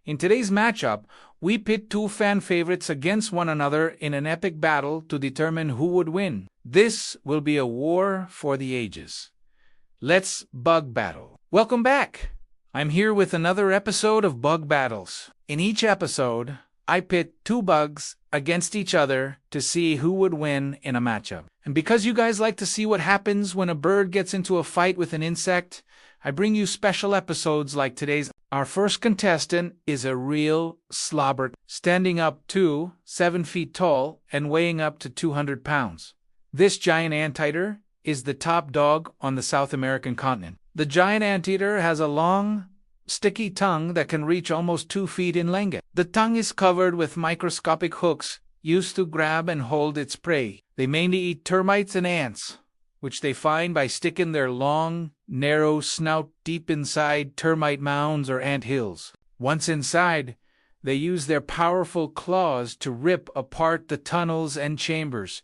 In today's matchup, we pit two fan favorites against one another in an epic battle to determine who would win. This will be a war for the ages. Let's bug battle. Welcome back! I'm here with another episode of Bug Battles. In each episode, I pit two bugs against each other to see who would win in a matchup. And because you guys like to see what happens when a bird gets into a fight with an insect, I bring you special episodes like today's. Our first contestant is a real slobber, standing up to 7 feet tall and weighing up to 200 pounds. This giant anteater is the top dog on the South American continent. The giant anteater has a long, sticky tongue that can reach almost 2 feet in length. The tongue is covered with microscopic hooks used to grab and hold its prey. They mainly eat termites and ants, which they find by sticking their long, narrow snout deep inside termite mounds or ant hills. Once inside, they use their powerful claws to rip apart the tunnels and chambers,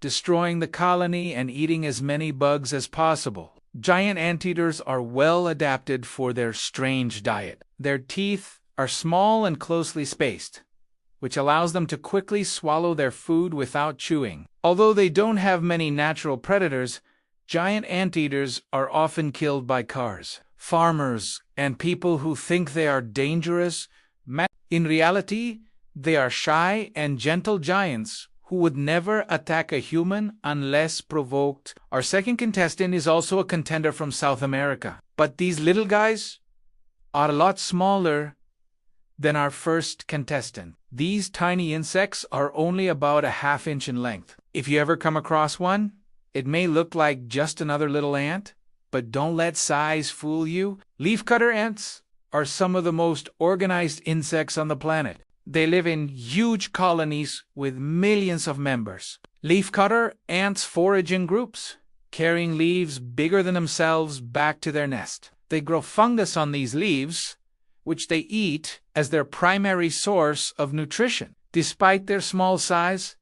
destroying the colony and eating as many bugs as possible. Giant anteaters are well adapted for their strange diet. Their teeth are small and closely spaced, which allows them to quickly swallow their food without chewing. Although they don't have many natural predators, giant anteaters are often killed by cars, farmers, and people who think they are dangerous. In reality, they are shy and gentle giants who would never attack a human unless provoked. Our second contestant is also a contender from South America, but these little guys are a lot smaller than our first contestant. These tiny insects are only about a ½ inch in length. If you ever come across one, it may look like just another little ant, but don't let size fool you. Leafcutter ants are some of the most organized insects on the planet. They live in huge colonies with millions of members. Leafcutter ants forage in groups, carrying leaves bigger than themselves back to their nest. They grow fungus on these leaves, which they eat as their primary source of nutrition. Despite their small size,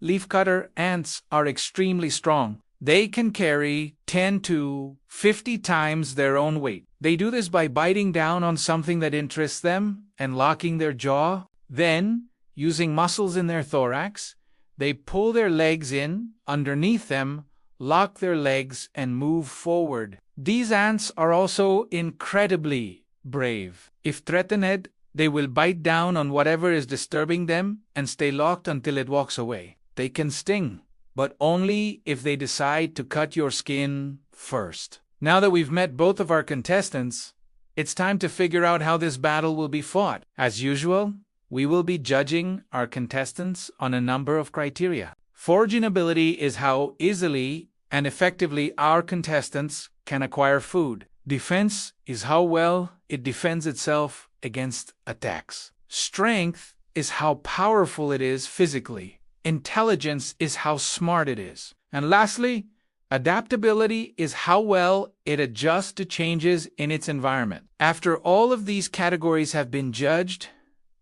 leafcutter ants are extremely strong. They can carry 10 to 50 times their own weight. They do this by biting down on something that interests them and locking their jaw. Then, using muscles in their thorax, they pull their legs in underneath them, lock their legs, and move forward. These ants are also incredibly brave. If threatened, they will bite down on whatever is disturbing them and stay locked until it walks away. They can sting, but only if they decide to cut your skin first. Now that we've met both of our contestants, it's time to figure out how this battle will be fought. As usual, we will be judging our contestants on a number of criteria. Foraging ability is how easily and effectively our contestants can acquire food. Defense is how well it defends itself against attacks. Strength is how powerful it is physically. Intelligence is how smart it is. And lastly, adaptability is how well it adjusts to changes in its environment. After all of these categories have been judged,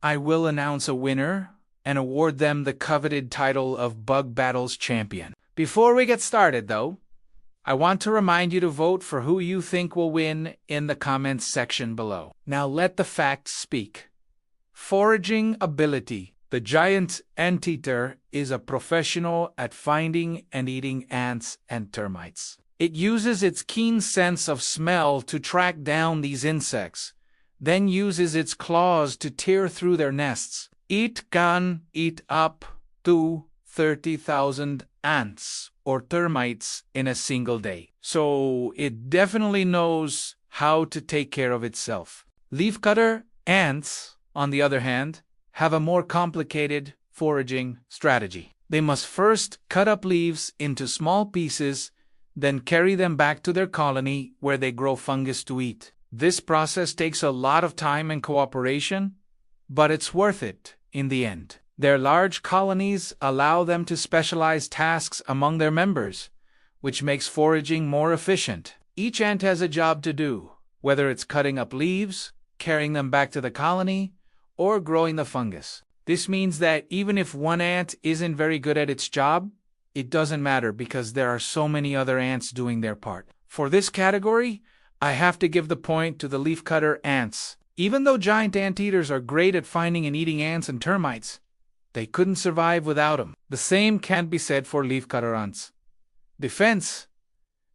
I will announce a winner and award them the coveted title of Bug Battles Champion. Before we get started, though, I want to remind you to vote for who you think will win in the comments section below. Now let the facts speak. Foraging ability. The giant anteater is a professional at finding and eating ants and termites. It uses its keen sense of smell to track down these insects, then uses its claws to tear through their nests. It can eat up to 30,000 ants or termites in a single day. So it definitely knows how to take care of itself. Leafcutter ants, on the other hand, have a more complicated foraging strategy. They must first cut up leaves into small pieces, then carry them back to their colony where they grow fungus to eat. This process takes a lot of time and cooperation, but it's worth it in the end. Their large colonies allow them to specialize tasks among their members, which makes foraging more efficient. Each ant has a job to do, whether it's cutting up leaves, carrying them back to the colony, or growing the fungus. This means that even if one ant isn't very good at its job, it doesn't matter because there are so many other ants doing their part. For this category, I have to give the point to the leafcutter ants. Even though giant anteaters are great at finding and eating ants and termites, they couldn't survive without them. The same can't be said for leafcutter ants. Defense.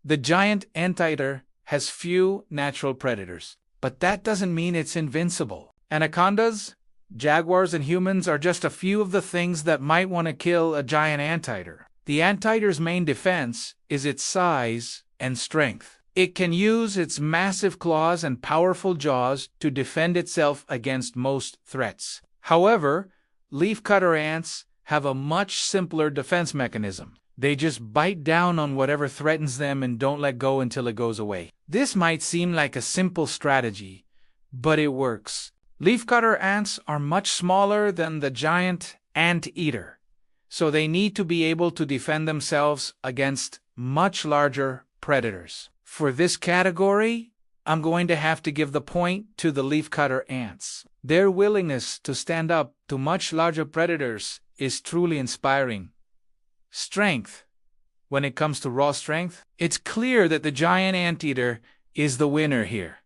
The giant anteater has few natural predators, but that doesn't mean it's invincible. Anacondas, jaguars, and humans are just a few of the things that might want to kill a giant anteater. The anteater's main defense is its size and strength. It can use its massive claws and powerful jaws to defend itself against most threats. However, leafcutter ants have a much simpler defense mechanism. They just bite down on whatever threatens them and don't let go until it goes away. This might seem like a simple strategy, but it works. Leafcutter ants are much smaller than the giant anteater, so they need to be able to defend themselves against much larger predators. For this category, I'm going to have to give the point to the leafcutter ants. Their willingness to stand up to much larger predators is truly inspiring. Strength. When it comes to raw strength, it's clear that the giant anteater is the winner here.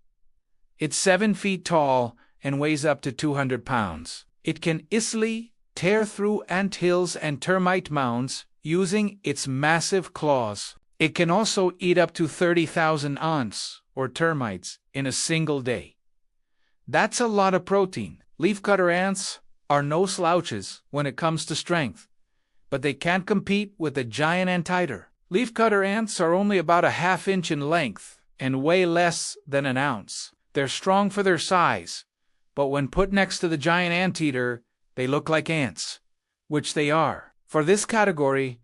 It's 7 feet tall and weighs up to 200 pounds. It can easily tear through anthills and termite mounds using its massive claws. It can also eat up to 30,000 ants, or termites, in a single day. That's a lot of protein. Leafcutter ants are no slouches when it comes to strength, but they can't compete with the giant anteater. Leafcutter ants are only about a half-inch in length and weigh less than an ounce. They're strong for their size, but when put next to the giant anteater, they look like ants, which they are. For this category,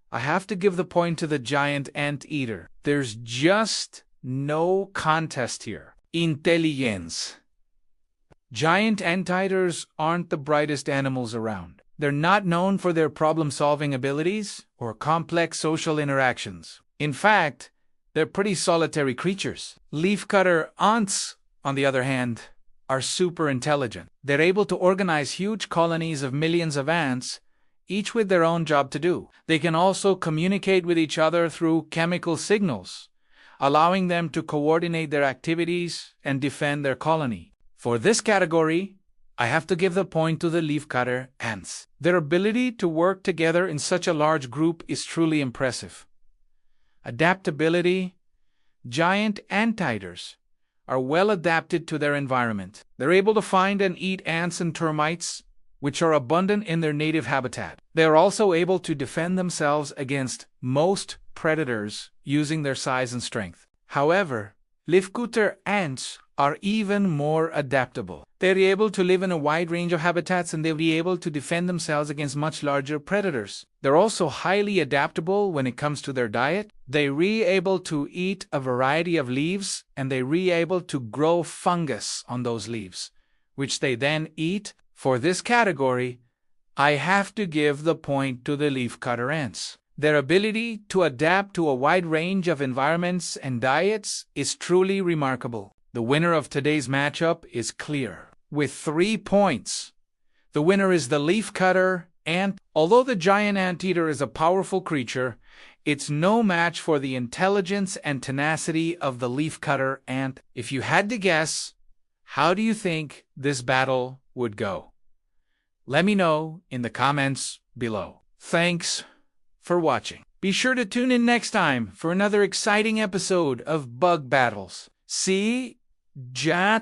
I have to give the point to the giant anteater. There's just no contest here. Intelligence. Giant anteaters aren't the brightest animals around. They're not known for their problem-solving abilities or complex social interactions. In fact, they're pretty solitary creatures. Leafcutter ants, on the other hand, are super intelligent. They're able to organize huge colonies of millions of ants, each with their own job to do. They can also communicate with each other through chemical signals, allowing them to coordinate their activities and defend their colony. For this category, I have to give the point to the leafcutter ants. Their ability to work together in such a large group is truly impressive. Adaptability. Giant anteaters are well adapted to their environment. They're able to find and eat ants and termites, which are abundant in their native habitat. They are also able to defend themselves against most predators using their size and strength. However, leafcutter ants are even more adaptable. They're able to live in a wide range of habitats and they'll be able to defend themselves against much larger predators. They're also highly adaptable when it comes to their diet. They're able to eat a variety of leaves and they're able to grow fungus on those leaves, which they then eat. For this category, I have to give the point to the leafcutter ants. Their ability to adapt to a wide range of environments and diets is truly remarkable. The winner of today's matchup is clear. With 3 points, the winner is the leafcutter ant. Although the giant anteater is a powerful creature, it's no match for the intelligence and tenacity of the leafcutter ant. If you had to guess, how do you think this battle would go? Let me know in the comments below. Thanks for watching. Be sure to tune in next time for another exciting episode of Bug Battles. See ya!